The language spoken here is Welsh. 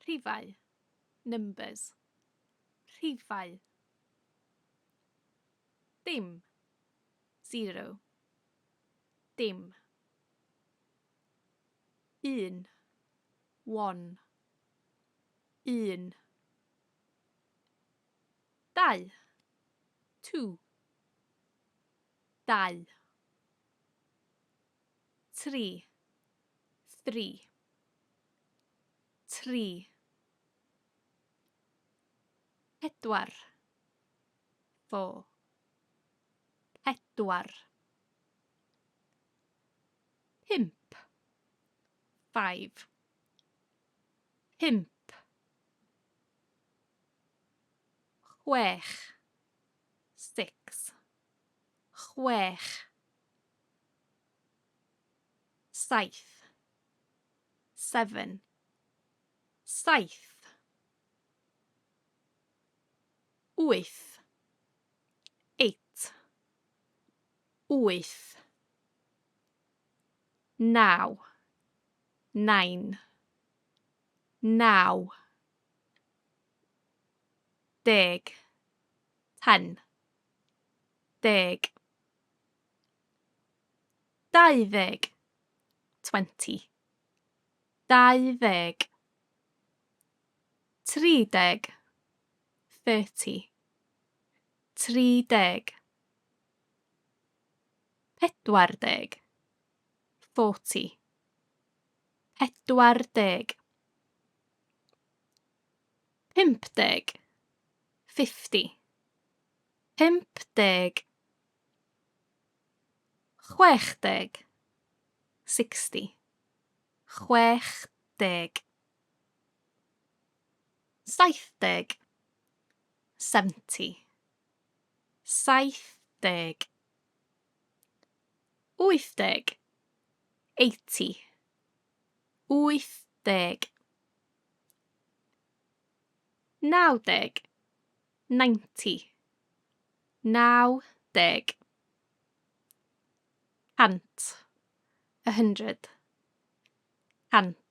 Rhifau, numbers. Rhifau. Dim, 0. Dim. 1, 1. 1. 2, 2. 2. 3, 3. 3. 4, 4. 4. 5, 5. 5. 6, 6. 6. 7, 7. 7. 8, 8. 8. 9, 9. 9. 10, 10. 10. 20, 20. 20. 30, 30. 30. 40, 40. 40. 50, 50. 50. 60, 60. 60. 70, 70. 70. 80, 80. 80. 90, 90. 90. 100, 100. 100.